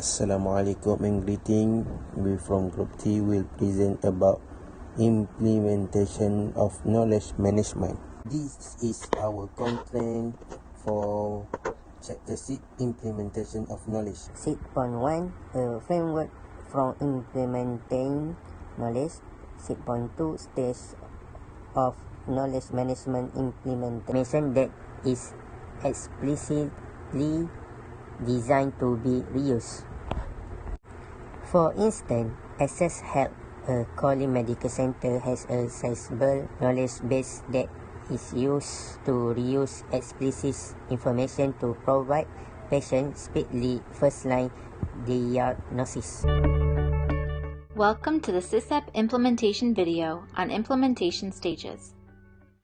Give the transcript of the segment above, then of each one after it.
Assalamualaikum and greeting. We from Group T will present about implementation of knowledge management. This is our content for Chapter 6, Implementation of Knowledge. 6.1 A framework for implementing knowledge. 6.2 Stage of knowledge management implementation that is explicitly designed to be reused. For instance, Access Health, a Colin Medical Center, has a sizable knowledge base that is used to reuse explicit information to provide patients speedily first-line diagnosis. Welcome to the SysApp implementation video on implementation stages.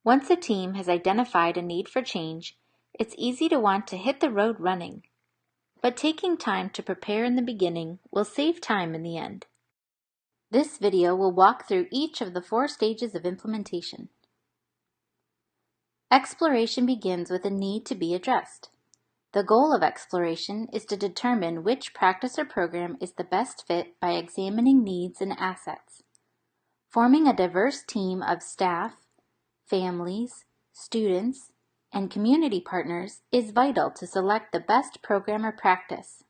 Once a team has identified a need for change, it's easy to want to hit the road running. But taking time to prepare in the beginning will save time in the end. This video will walk through each of the 4 stages of implementation. Exploration begins with a need to be addressed. The goal of exploration is to determine which practice or program is the best fit by examining needs and assets. Forming a diverse team of staff, families, students, and community partners is vital to select the best program or practice.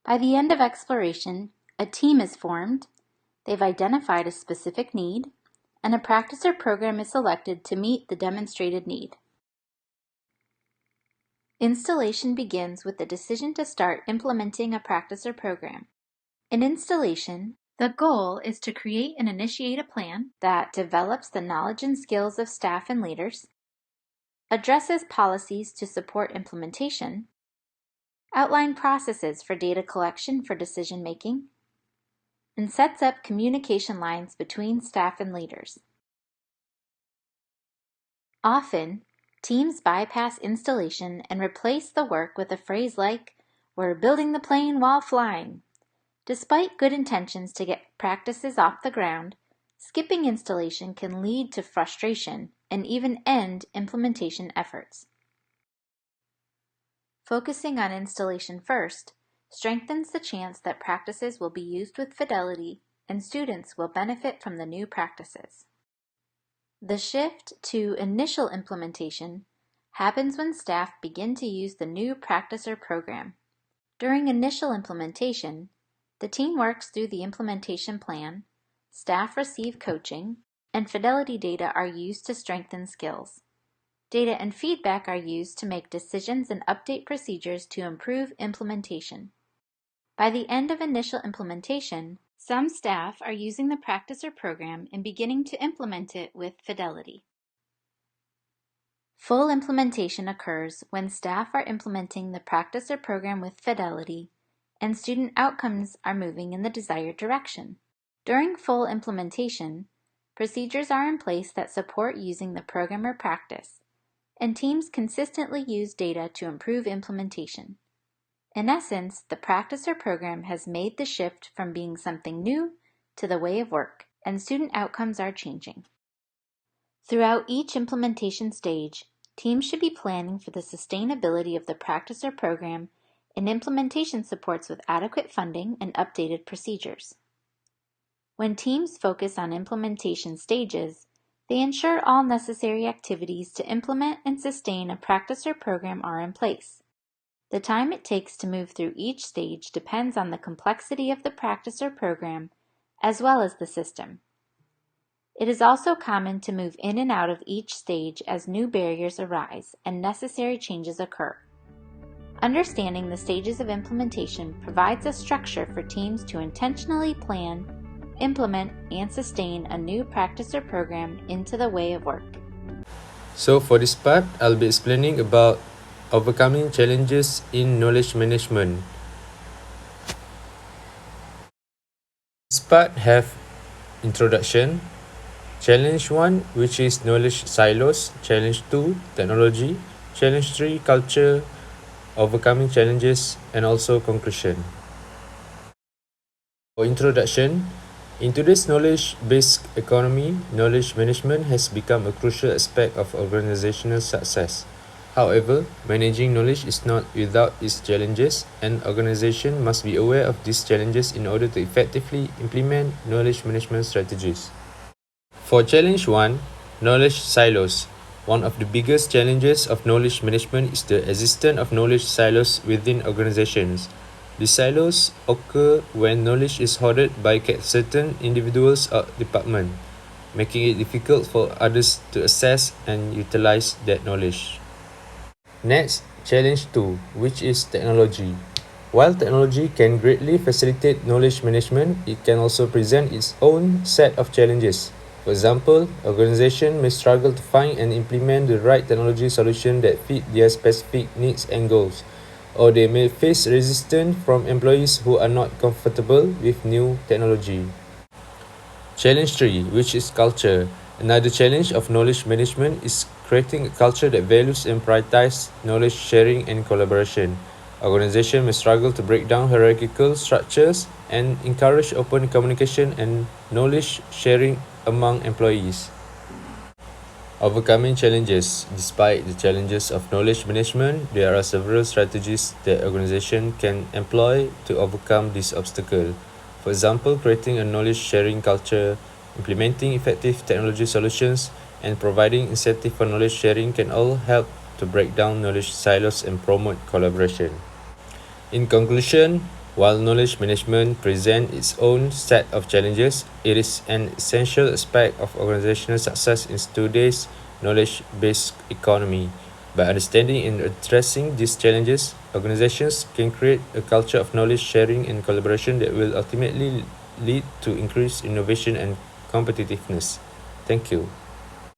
By the end of exploration, a team is formed, they've identified a specific need, and a practice or program is selected to meet the demonstrated need. Installation begins with the decision to start implementing a practice or program. In installation, the goal is to create and initiate a plan that develops the knowledge and skills of staff and leaders, addresses policies to support implementation, outline processes for data collection for decision making, and sets up communication lines between staff and leaders. Often, teams bypass installation and replace the work with a phrase like, "We're building the plane while flying." Despite good intentions to get practices off the ground, skipping installation can lead to frustration and even end implementation efforts. Focusing on installation first strengthens the chance that practices will be used with fidelity and students will benefit from the new practices. The shift to initial implementation happens when staff begin to use the new practice or program. During initial implementation, the team works through the implementation plan, staff receive coaching, and fidelity data are used to strengthen skills. Data and feedback are used to make decisions and update procedures to improve implementation. By the end of initial implementation, some staff are using the practice or program and beginning to implement it with fidelity. Full implementation occurs when staff are implementing the practice or program with fidelity and student outcomes are moving in the desired direction. During full implementation, procedures are in place that support using the program or practice, and teams consistently use data to improve implementation. In essence, the practice or program has made the shift from being something new to the way of work, and student outcomes are changing. Throughout each implementation stage, teams should be planning for the sustainability of the practice or program and implementation supports with adequate funding and updated procedures. When teams focus on implementation stages, they ensure all necessary activities to implement and sustain a practice or program are in place. The time it takes to move through each stage depends on the complexity of the practice or program, as well as the system. It is also common to move in and out of each stage as new barriers arise and necessary changes occur. Understanding the stages of implementation provides a structure for teams to intentionally plan, implement, and sustain a new practice or program into the way of work. So for this part, I'll be explaining about overcoming challenges in knowledge management. This part have introduction, challenge 1, which is knowledge silos, challenge 2, technology, challenge 3, culture, overcoming challenges, and also conclusion. For introduction, in today's knowledge-based economy, knowledge management has become a crucial aspect of organizational success. However, managing knowledge is not without its challenges, and organization must be aware of these challenges in order to effectively implement knowledge management strategies. For challenge 1, knowledge silos. One of the biggest challenges of knowledge management is the existence of knowledge silos within organizations. The silos occur when knowledge is hoarded by certain individuals or departments, making it difficult for others to access and utilize that knowledge. Next, challenge 2, which is technology. While technology can greatly facilitate knowledge management, it can also present its own set of challenges. For example, organizations may struggle to find and implement the right technology solution that fit their specific needs and goals, or they may face resistance from employees who are not comfortable with new technology. Challenge 3, which is culture. Another challenge of knowledge management is creating a culture that values and prioritizes knowledge sharing and collaboration. Organizations may struggle to break down hierarchical structures and encourage open communication and knowledge sharing among employees. Overcoming challenges. Despite the challenges of knowledge management, there are several strategies that organizations can employ to overcome this obstacle. For example, creating a knowledge sharing culture, implementing effective technology solutions, and providing incentive for knowledge sharing can all help to break down knowledge silos and promote collaboration. In conclusion, while knowledge management presents its own set of challenges, it is an essential aspect of organizational success in today's knowledge-based economy. By understanding and addressing these challenges, organizations can create a culture of knowledge sharing and collaboration that will ultimately lead to increased innovation and competitiveness. Thank you.